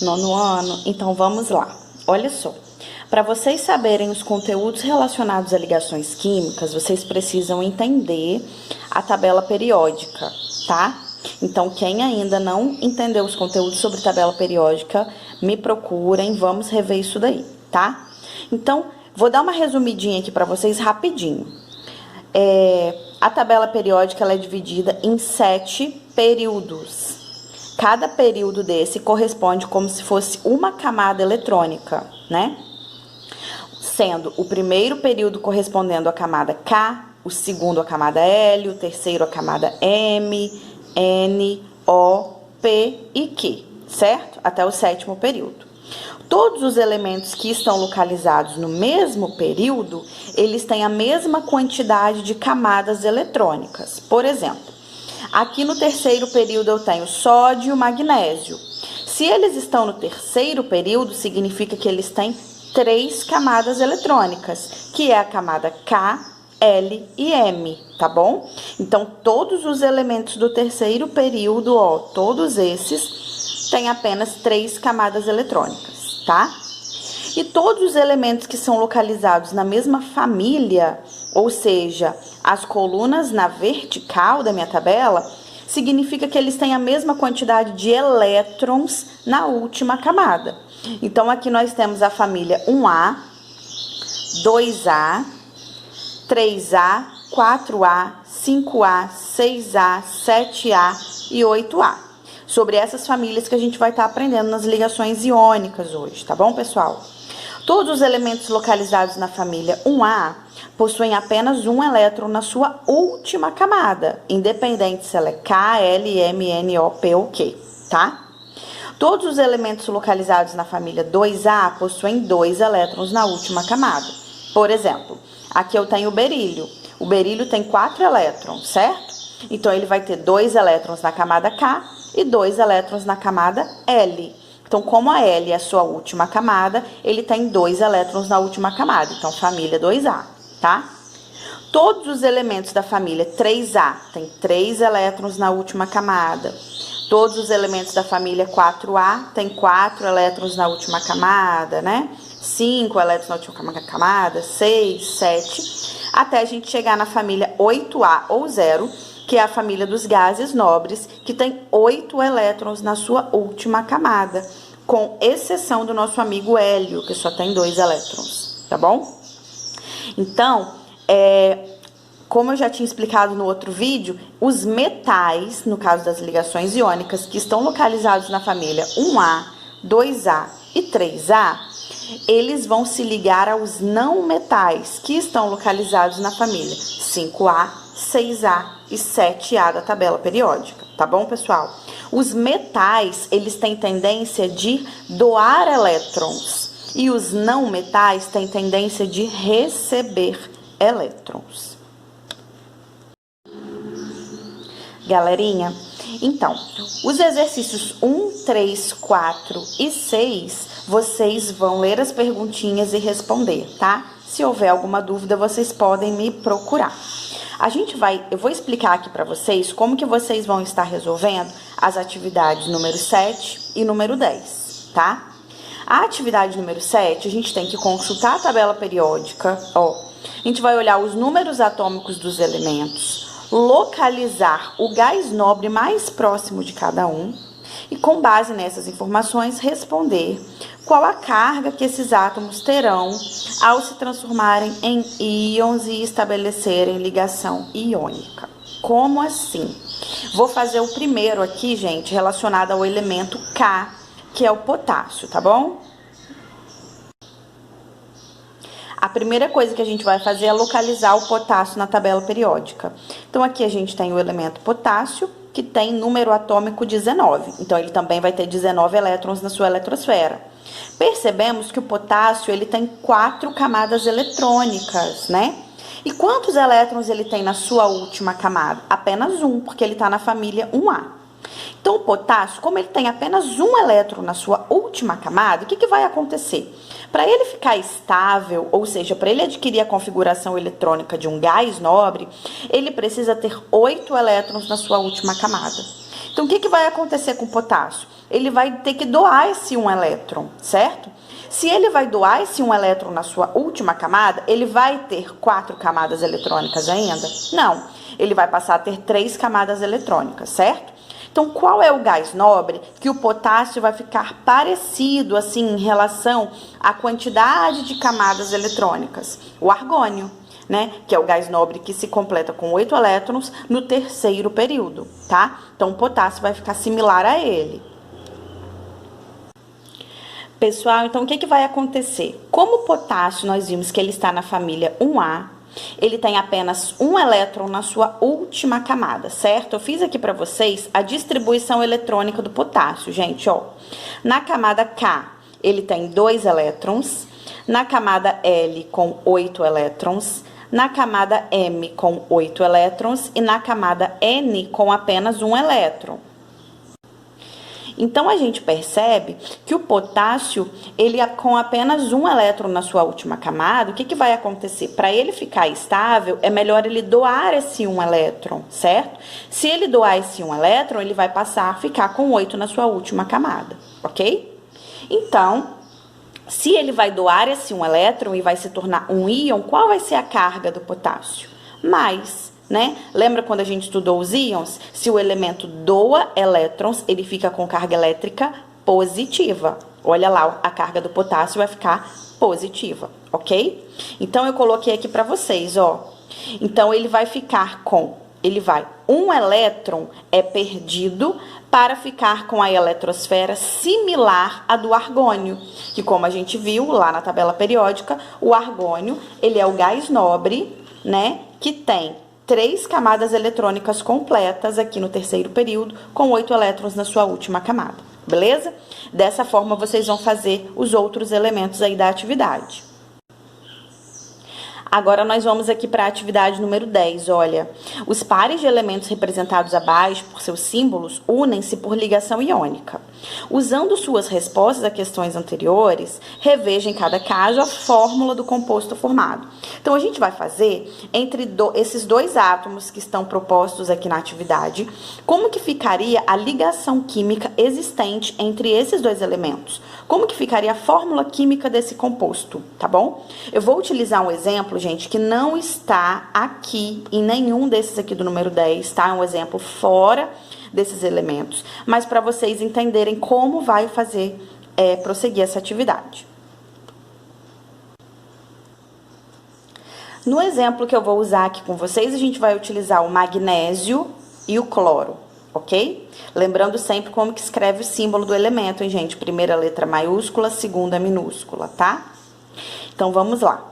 Nono ano? Então vamos lá. Olha só. Para vocês saberem os conteúdos relacionados a ligações químicas, vocês precisam entender a tabela periódica, tá? Então, quem ainda não entendeu os conteúdos sobre tabela periódica, me procurem, vamos rever isso daí, tá? Então, vou dar uma resumidinha aqui para vocês rapidinho. A tabela periódica ela é dividida em 7 períodos. Cada período desse corresponde como se fosse uma camada eletrônica, né? Sendo o primeiro período correspondendo à camada K, o segundo à camada L, o terceiro à camada M, N, O, P e Q, certo? Até o sétimo período. Todos os elementos que estão localizados no mesmo período, eles têm a mesma quantidade de camadas eletrônicas. Por exemplo, aqui no terceiro período eu tenho sódio e magnésio. Se eles estão no terceiro período, significa que eles têm 3 camadas eletrônicas, que é a camada K, L e M, tá bom? Então, todos os elementos do terceiro período, ó, todos esses têm apenas 3 camadas eletrônicas, tá? E todos os elementos que são localizados na mesma família, ou seja, as colunas na vertical da minha tabela, significa que eles têm a mesma quantidade de elétrons na última camada. Então, aqui nós temos a família 1A, 2A, 3A, 4A, 5A, 6A, 7A e 8A. Sobre essas famílias que a gente vai estar aprendendo nas ligações iônicas hoje, tá bom, pessoal? Todos os elementos localizados na família 1A possuem apenas um elétron na sua última camada, independente se ela é K, L, M, N, O, P ou Q, tá? Todos os elementos localizados na família 2A possuem 2 elétrons na última camada. Por exemplo, aqui eu tenho o berílio. O berílio tem 4 elétrons, certo? Então, ele vai ter 2 elétrons na camada K e 2 elétrons na camada L. Então, como a L é a sua última camada, ele tem 2 elétrons na última camada. Então, família 2A, tá? Todos os elementos da família 3A têm 3 elétrons na última camada. Todos os elementos da família 4A têm 4 elétrons na última camada, né? 5 elétrons na última camada, 6, 7, até a gente chegar na família 8A ou 0, que é a família dos gases nobres, que tem 8 elétrons na sua última camada, com exceção do nosso amigo hélio, que só tem 2 elétrons, tá bom? Então, como eu já tinha explicado no outro vídeo, os metais, no caso das ligações iônicas, que estão localizados na família 1A, 2A e 3A, eles vão se ligar aos não metais, que estão localizados na família 5A, 6A e 7A da tabela periódica, tá bom, pessoal? Os metais, eles têm tendência de doar elétrons, e os não metais têm tendência de receber elétrons. Galerinha, então, os exercícios 1, 3, 4 e 6, vocês vão ler as perguntinhas e responder, tá? Se houver alguma dúvida, vocês podem me procurar. Eu vou explicar aqui para vocês como que vocês vão estar resolvendo as atividades número 7 e número 10, tá? A atividade número 7, a gente tem que consultar a tabela periódica, ó. A gente vai olhar os números atômicos dos elementos, localizar o gás nobre mais próximo de cada um e, com base nessas informações, responder qual a carga que esses átomos terão ao se transformarem em íons e estabelecerem ligação iônica. Como assim? Vou fazer o primeiro aqui, gente, relacionado ao elemento K, que é o potássio, tá bom? A primeira coisa que a gente vai fazer é localizar o potássio na tabela periódica. Então, aqui a gente tem o elemento potássio, que tem número atômico 19. Então, ele também vai ter 19 elétrons na sua eletrosfera. Percebemos que o potássio, ele tem 4 camadas eletrônicas, né? E quantos elétrons ele tem na sua última camada? Apenas um, porque ele está na família 1A. Então, o potássio, como ele tem apenas um elétron na sua última camada, o que vai acontecer? Para ele ficar estável, ou seja, para ele adquirir a configuração eletrônica de um gás nobre, ele precisa ter 8 elétrons na sua última camada. Então, o que vai acontecer com o potássio? ele vai ter que doar esse 1 elétron, certo? Se ele vai doar esse 1 elétron na sua última camada, ele vai ter 4 camadas eletrônicas ainda? Não, ele vai passar a ter 3 camadas eletrônicas, certo? Então, qual é o gás nobre que o potássio vai ficar parecido, assim, em relação à quantidade de camadas eletrônicas? O argônio, né? Que é o gás nobre que se completa com 8 elétrons no terceiro período, tá? Então, o potássio vai ficar similar a ele. Pessoal, então o que vai acontecer? Como o potássio, nós vimos que ele está na família 1A, ele tem apenas um elétron na sua última camada, certo? Eu fiz aqui para vocês a distribuição eletrônica do potássio, gente, ó. Na camada K, ele tem 2 elétrons, na camada L com 8 elétrons, na camada M com 8 elétrons e na camada N com apenas 1 elétron. Então, a gente percebe que o potássio, ele com apenas 1 elétron na sua última camada, o que vai acontecer? Para ele ficar estável, é melhor ele doar esse 1 elétron, certo? Se ele doar esse 1 elétron, ele vai passar a ficar com 8 na sua última camada, ok? Então, se ele vai doar esse 1 elétron e vai se tornar um íon, qual vai ser a carga do potássio? Mais, né? Lembra quando a gente estudou os íons? Se o elemento doa elétrons, ele fica com carga elétrica positiva. Olha lá, a carga do potássio vai ficar positiva, ok? Então, eu coloquei aqui para vocês, ó. Então, ele vai ficar com, um elétron é perdido para ficar com a eletrosfera similar à do argônio, que como a gente viu lá na tabela periódica, o argônio, ele é o gás nobre, né, que tem 3 camadas eletrônicas completas aqui no terceiro período, com 8 elétrons na sua última camada, beleza? Dessa forma, vocês vão fazer os outros elementos aí da atividade. Agora, nós vamos aqui para a atividade número 10, olha. Os pares de elementos representados abaixo por seus símbolos unem-se por ligação iônica. Usando suas respostas a questões anteriores, reveja em cada caso a fórmula do composto formado. Então, a gente vai fazer entre esses dois átomos que estão propostos aqui na atividade, como que ficaria a ligação química existente entre esses dois elementos? Como que ficaria a fórmula química desse composto, tá bom? Eu vou utilizar um exemplo, gente, que não está aqui em nenhum desses aqui do número 10, tá? É um exemplo fora desses elementos, mas para vocês entenderem como vai fazer, prosseguir essa atividade. No exemplo que eu vou usar aqui com vocês, a gente vai utilizar o magnésio e o cloro, ok? Lembrando sempre como que escreve o símbolo do elemento, hein, gente? Primeira letra maiúscula, segunda minúscula, tá? Então, vamos lá.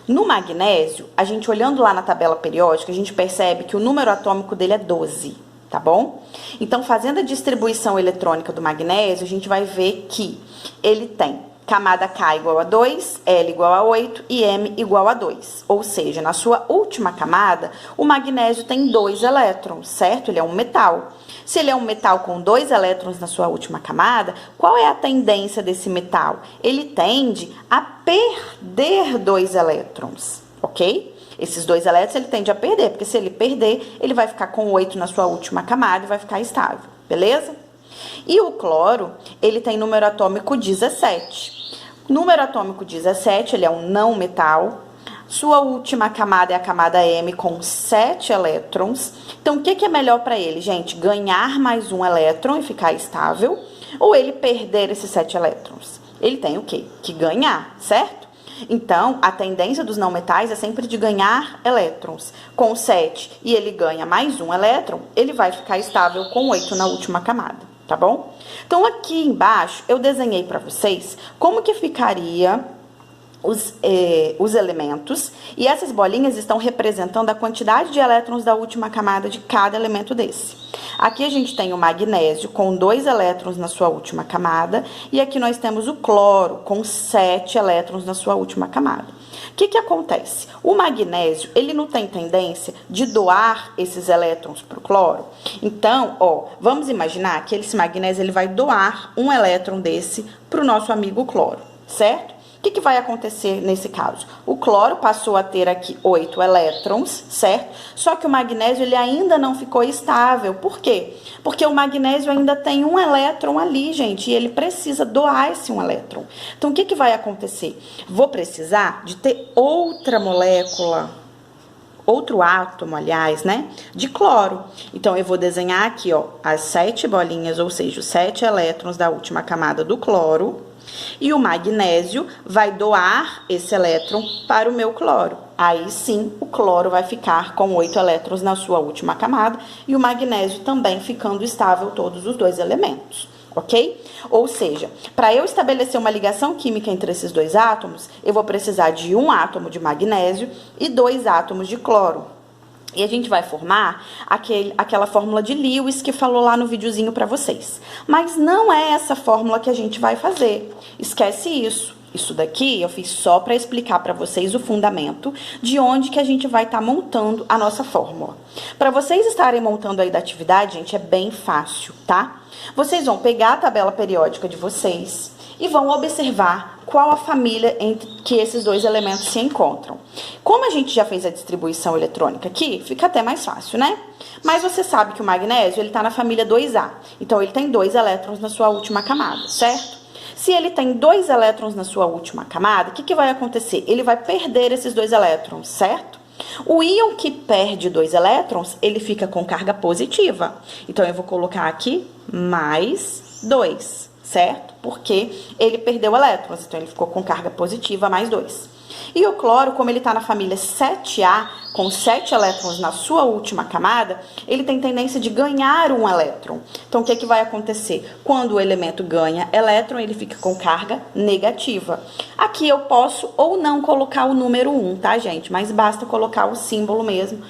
No magnésio, a gente olhando lá na tabela periódica, a gente percebe que o número atômico dele é 12, tá bom? Então, fazendo a distribuição eletrônica do magnésio, a gente vai ver que ele tem camada K igual a 2, L igual a 8 e M igual a 2. Ou seja, na sua última camada, o magnésio tem 2 elétrons, certo? Ele é um metal. Se ele é um metal com 2 elétrons na sua última camada, qual é a tendência desse metal? Ele tende a perder 2 elétrons, ok? Esses 2 elétrons ele tende a perder, porque se ele perder, ele vai ficar com 8 na sua última camada e vai ficar estável, beleza? E o cloro, ele tem número atômico 17. Número atômico 17, ele é um não metal. Sua última camada é a camada M com 7 elétrons. Então, o que é melhor para ele, gente? Ganhar mais um elétron e ficar estável? Ou ele perder esses 7 elétrons? Ele tem o quê? Que ganhar, certo? Então, a tendência dos não metais é sempre de ganhar elétrons. Com 7 e ele ganha mais um elétron, ele vai ficar estável com 8 na última camada, tá bom? Então, aqui embaixo, eu desenhei para vocês como que ficaria os elementos, e essas bolinhas estão representando a quantidade de elétrons da última camada de cada elemento desse. Aqui a gente tem o magnésio com 2 elétrons na sua última camada, e aqui nós temos o cloro com 7 elétrons na sua última camada. O que acontece? O magnésio, ele não tem tendência de doar esses elétrons para o cloro. Então, ó, vamos imaginar que esse magnésio ele vai doar um elétron desse para o nosso amigo cloro, certo? O que vai acontecer nesse caso? O cloro passou a ter aqui 8 elétrons, certo? Só que o magnésio ele ainda não ficou estável. Por quê? Porque o magnésio ainda tem um elétron ali, gente, e ele precisa doar esse um elétron. Então, o que vai acontecer? Vou precisar de ter outra molécula, outro átomo, aliás, né, de cloro. Então, eu vou desenhar aqui, ó, as 7 bolinhas, ou seja, os 7 elétrons da última camada do cloro. E o magnésio vai doar esse elétron para o meu cloro. Aí sim, o cloro vai ficar com 8 elétrons na sua última camada e o magnésio também ficando estável todos os dois elementos, ok? Ou seja, para eu estabelecer uma ligação química entre esses dois átomos, eu vou precisar de um átomo de magnésio e 2 átomos de cloro. E a gente vai formar aquela fórmula de Lewis que falou lá no videozinho para vocês. Mas não é essa fórmula que a gente vai fazer. Esquece isso. Isso daqui eu fiz só para explicar para vocês o fundamento de onde que a gente vai estar montando a nossa fórmula. Para vocês estarem montando aí da atividade, gente, é bem fácil, tá? Vocês vão pegar a tabela periódica de vocês e vão observar qual a família entre que esses dois elementos se encontram. Como a gente já fez a distribuição eletrônica aqui, fica até mais fácil, né? Mas você sabe que o magnésio, ele tá na família 2A. Então, ele tem 2 elétrons na sua última camada, certo? Se ele tem 2 elétrons na sua última camada, o que vai acontecer? Ele vai perder esses 2 elétrons, certo? O íon que perde 2 elétrons, ele fica com carga positiva. Então, eu vou colocar aqui mais 2, certo? Porque ele perdeu elétrons, então ele ficou com carga positiva mais 2. E o cloro, como ele está na família 7A, com 7 elétrons na sua última camada, ele tem tendência de ganhar um elétron. Então, o que vai acontecer? Quando o elemento ganha elétron, ele fica com carga negativa. Aqui eu posso ou não colocar o número 1, tá, gente? Mas basta colocar o símbolo mesmo,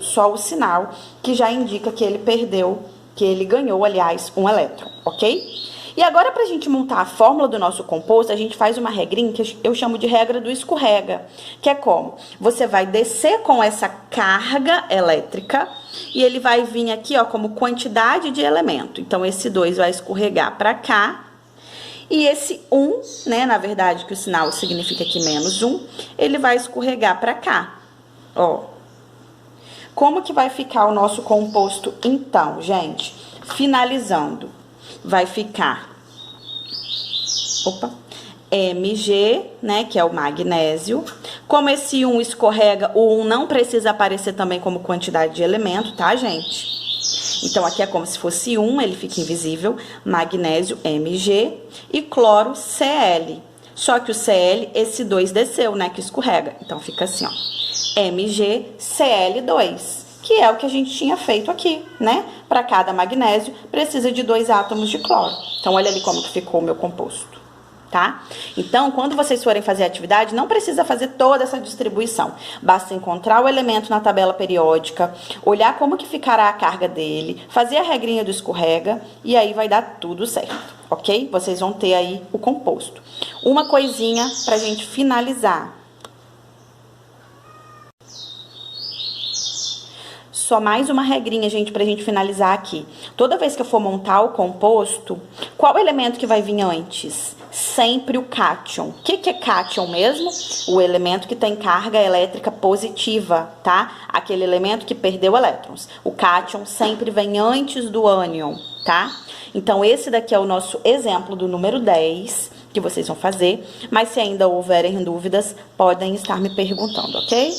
só o sinal, que já indica que ele perdeu, que ele ganhou, aliás, um elétron, ok? E agora, para a gente montar a fórmula do nosso composto, a gente faz uma regrinha que eu chamo de regra do escorrega, que é como? Você vai descer com essa carga elétrica e ele vai vir aqui, ó, como quantidade de elemento. Então, esse 2 vai escorregar para cá e esse 1, né, na verdade, que o sinal significa aqui menos 1, ele vai escorregar para cá, ó. Como que vai ficar o nosso composto, então, gente? Finalizando. Vai ficar, Mg, né, que é o magnésio. Como esse 1 escorrega, o 1 não precisa aparecer também como quantidade de elemento, tá, gente? Então, aqui é como se fosse 1, ele fica invisível, magnésio Mg e cloro Cl. Só que o Cl, esse 2 desceu, né, que escorrega. Então, fica assim, ó, MgCl2. Que é o que a gente tinha feito aqui, né? Para cada magnésio, precisa de 2 átomos de cloro. Então, olha ali como que ficou o meu composto, tá? Então, quando vocês forem fazer a atividade, não precisa fazer toda essa distribuição. Basta encontrar o elemento na tabela periódica, olhar como que ficará a carga dele, fazer a regrinha do escorrega e aí vai dar tudo certo, ok? Vocês vão ter aí o composto. Uma coisinha pra gente finalizar. Só mais uma regrinha, gente, pra gente finalizar aqui. Toda vez que eu for montar o composto, qual elemento que vai vir antes? Sempre o cátion. O que é cátion mesmo? O elemento que tem carga elétrica positiva, tá? Aquele elemento que perdeu elétrons. O cátion sempre vem antes do ânion, tá? Então, esse daqui é o nosso exemplo do número 10, que vocês vão fazer. Mas se ainda houverem dúvidas, podem estar me perguntando, ok?